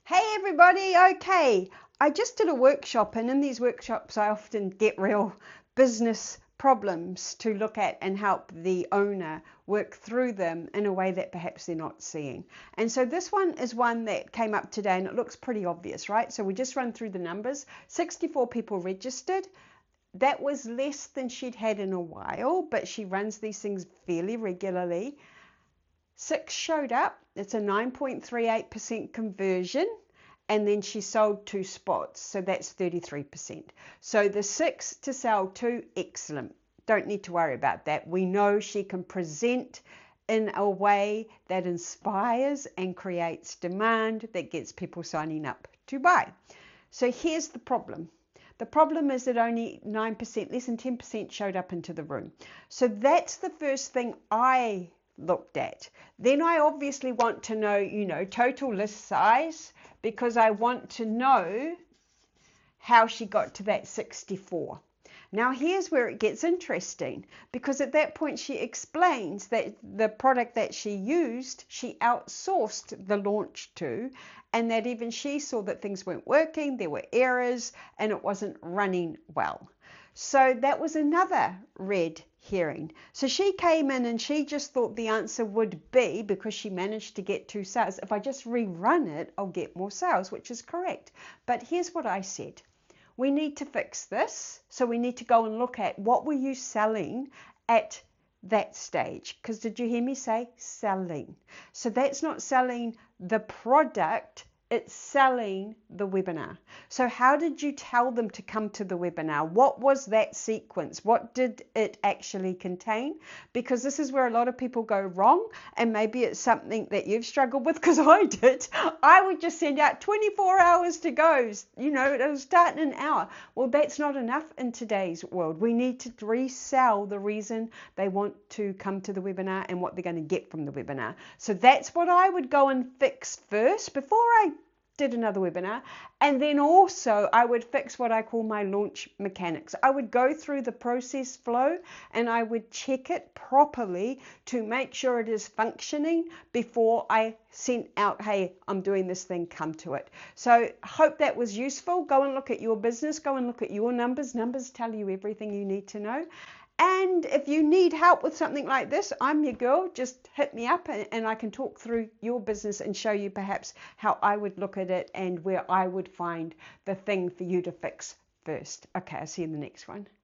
Hey everybody, okay. I just did a workshop, and in these workshops I often get real business problems to look at and help the owner work through them in a way that perhaps they're not seeing. And so this one is one that came up today and it looks pretty obvious, right? So we just run through the numbers. 64 people registered. That was less than she'd had in a while, but she runs these things fairly regularly. 6 showed up. It's a 9.38% conversion. And then she sold 2 spots. So that's 33%. So the 6 to sell 2, excellent. Don't need to worry about that. We know she can present in a way that inspires and creates demand that gets people signing up to buy. So here's the problem. The problem is that only 9%, less than 10% showed up into the room. So that's the first thing I looked at. Then I obviously want to know, total list size, because I want to know how she got to that 64. Now here's where it gets interesting, because at that point she explains that the product that she used, she outsourced the launch to, and that even she saw that things weren't working, there were errors, and it wasn't running well. So that was another red herring. So she came in and she just thought the answer would be, because she managed to get 2 sales, if I just rerun it, I'll get more sales, which is correct. But here's what I said. We need to fix this. So we need to go and look at what were you selling at that stage. Because did you hear me say selling? So that's not selling the product, it's selling the webinar. So how did you tell them to come to the webinar? What was that sequence? What did it actually contain? Because this is where a lot of people go wrong, and maybe it's something that you've struggled with, because I did. I would just send out 24 hours to go. It'll start in an hour. Well, that's not enough in today's world. We need to resell the reason they want to come to the webinar and what they're going to get from the webinar. So that's what I would go and fix first before I did another webinar. And then also I would fix what I call my launch mechanics. I would go through the process flow and I would check it properly to make sure it is functioning before I sent out, hey, I'm doing this thing, come to it. So hope that was useful. Go and look at your business, go and look at your numbers. Numbers tell you everything you need to know. And if you need help with something like this, I'm your girl. Just hit me up and I can talk through your business and show you perhaps how I would look at it and where I would find the thing for you to fix first. Okay, I'll see you in the next one.